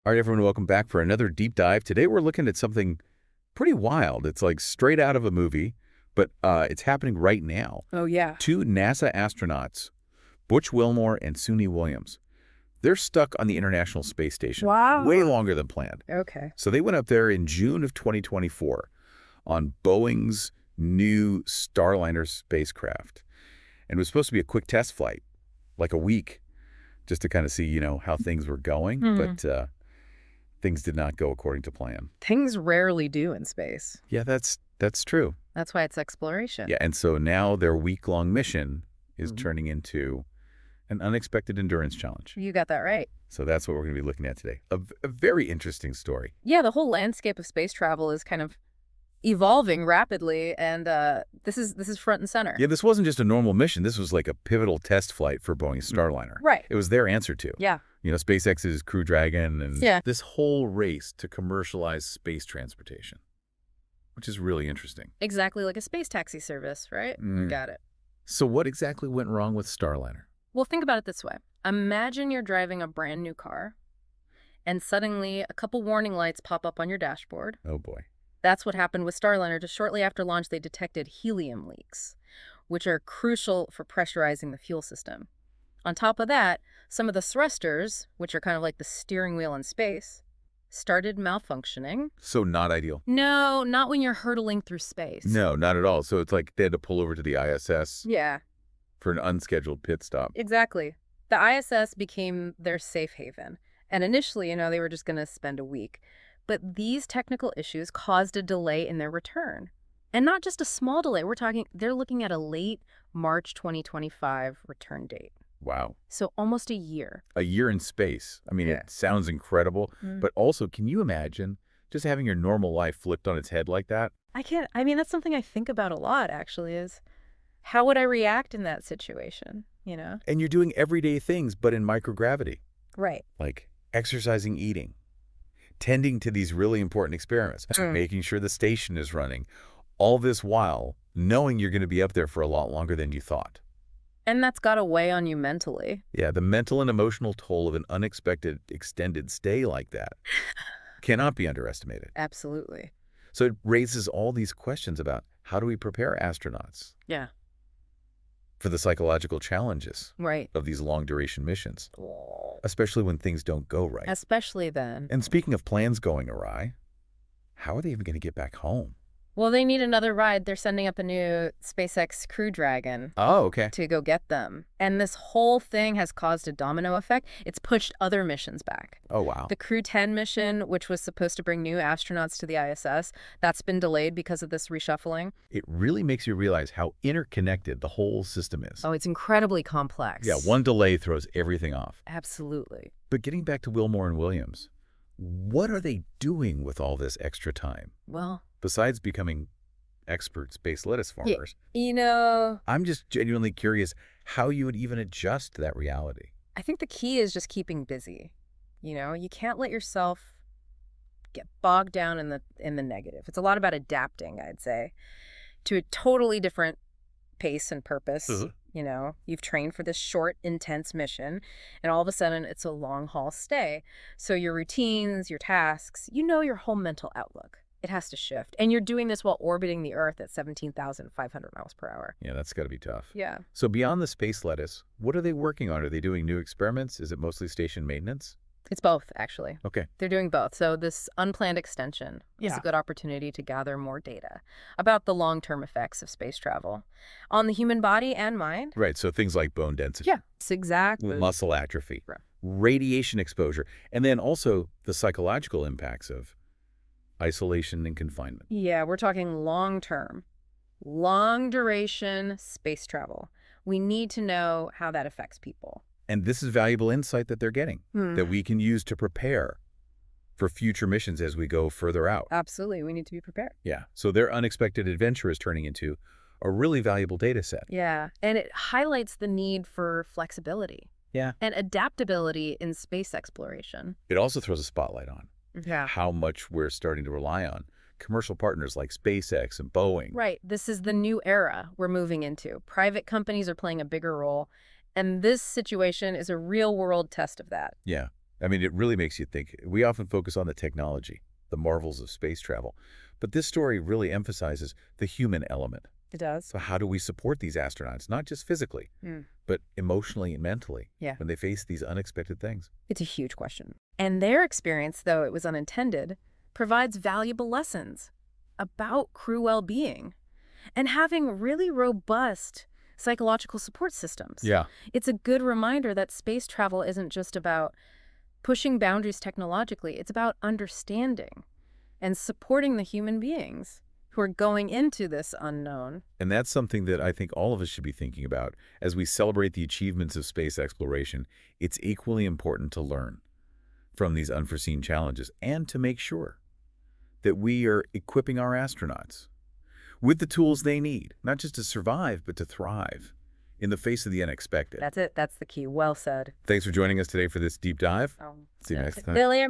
All right, everyone, welcome back for another deep dive. Today we're looking at something pretty wild. It's like straight out of a movie, but it's happening right now. Oh, yeah. Two NASA astronauts, Butch Wilmore and Suni Williams, they're stuck on the International Space Station. Wow. Way longer than planned. Okay. So they went up there in June of 2024 on Boeing's new Starliner spacecraft. And it was supposed to be a quick test flight, like a week, just to kind of see, how things were going. But things did not go according to plan. Things rarely do in space. Yeah, that's true. That's why it's exploration. Yeah, and so now their week-long mission is turning into an unexpected endurance challenge. You got that right. So that's what we're going to be looking at today. A very interesting story. Yeah, the whole landscape of space travel is kind of evolving rapidly, and this is front and center. Yeah, this wasn't just a normal mission. This was like a pivotal test flight for Boeing's Starliner. Right. It was their answer to. Yeah. SpaceX's Crew Dragon and Yeah. this whole race to commercialize space transportation, which is really interesting. Exactly like a space taxi service, right? Got it. So what exactly went wrong with Starliner? Well, think about it this way. Imagine you're driving a brand new car, and suddenly a couple warning lights pop up on your dashboard. Oh, boy. That's what happened with Starliner. Just shortly after launch, they detected helium leaks, which are crucial for pressurizing the fuel system. On top of that, some of the thrusters, which are kind of like the steering wheel in space, started malfunctioning. So not ideal. No, not when you're hurtling through space. No, not at all. So it's like they had to pull over to the ISS Yeah, for an unscheduled pit stop. exactly. The ISS became their safe haven. And initially, they were just going to spend a week. But these technical issues caused a delay in their return. And not just a small delay. They're looking at a late March 2025 return date. Wow. So almost a year. A year in space. I mean, Yeah. It sounds incredible. But also, can you imagine just having your normal life flipped on its head like that? That's something I think about a lot, actually, is how would I react in that situation, And you're doing everyday things, but in microgravity. Right. Like exercising, eating, tending to these really important experiments, making sure the station is running. All this while knowing you're going to be up there for a lot longer than you thought. And that's got to weigh on you mentally. Yeah, the mental and emotional toll of an unexpected extended stay like that cannot be underestimated. Absolutely. So it raises all these questions about how do we prepare astronauts Yeah. for the psychological challenges Right. of these long-duration missions, especially when things don't go right. Especially then. And speaking of plans going awry, how are they even going to get back home? Well, they need another ride. They're sending up a new SpaceX Crew Dragon Oh, okay. to go get them. And this whole thing has caused a domino effect. It's pushed other missions back. Oh, wow. The Crew 10 mission, which was supposed to bring new astronauts to the ISS, that's been delayed because of this reshuffling. It really makes you realize how interconnected the whole system is. Oh, it's incredibly complex. Yeah, one delay throws everything off. Absolutely. But getting back to Wilmore and Williams, what are they doing with all this extra time? Well, Besides becoming expert space lettuce farmers, I I'm just genuinely curious how you would even adjust to that reality. think the key is just keeping busy. You can't let yourself get bogged down in the negative. It's a lot about adapting, I'd say, to a totally different pace and purpose. You've trained for this short, intense mission, and all of a sudden it's a long haul stay. So your routines, your tasks, your whole mental outlook. It has to shift. And you're doing this while orbiting the Earth at 17,500 miles per hour. Yeah, that's got to be tough. Yeah. So beyond the space lettuce, what are they working on? Are they doing new experiments? Is it mostly station maintenance? It's both, actually. Okay. They're doing both. So this unplanned extension is Yeah. a good opportunity to gather more data about the long-term effects of space travel on the human body and mind. Right, so things like bone density, Yeah, it's exactly. muscle atrophy, Right. radiation exposure, and then also the psychological impacts of isolation and confinement. Yeah, we're talking long-term, long-duration space travel. We need to know how that affects people. And this is valuable insight that they're getting that we can use to prepare for future missions as we go further out. Absolutely. We need to be prepared. Yeah. So their unexpected adventure is turning into a really valuable data set. Yeah, and it highlights the need for flexibility. Yeah. And adaptability in space exploration. It also throws a spotlight on Yeah. how much we're starting to rely on commercial partners like SpaceX and Boeing. Right. This is the new era we're moving into. Private companies are playing a bigger role, and this situation is a real-world test of that. Yeah. I mean, it really makes you think. We often focus on the technology, the marvels of space travel, but this story really emphasizes the human element. It does. So how do we support these astronauts, not just physically, but emotionally and mentally Yeah. when they face these unexpected things? It's a huge question. And their experience, though it was unintended, provides valuable lessons about crew well-being and having really robust psychological support systems. Yeah. It's a good reminder that space travel isn't just about pushing boundaries technologically. It's about understanding and supporting the human beings who are going into this unknown. And that's something that I think all of us should be thinking about. As we celebrate the achievements of space exploration, it's equally important to learn from these unforeseen challenges and to make sure that we are equipping our astronauts with the tools they need, not just to survive, but to thrive in the face of the unexpected. That's it. That's the key. Well said. Thanks for joining us today for this deep dive. See you next time. Billy,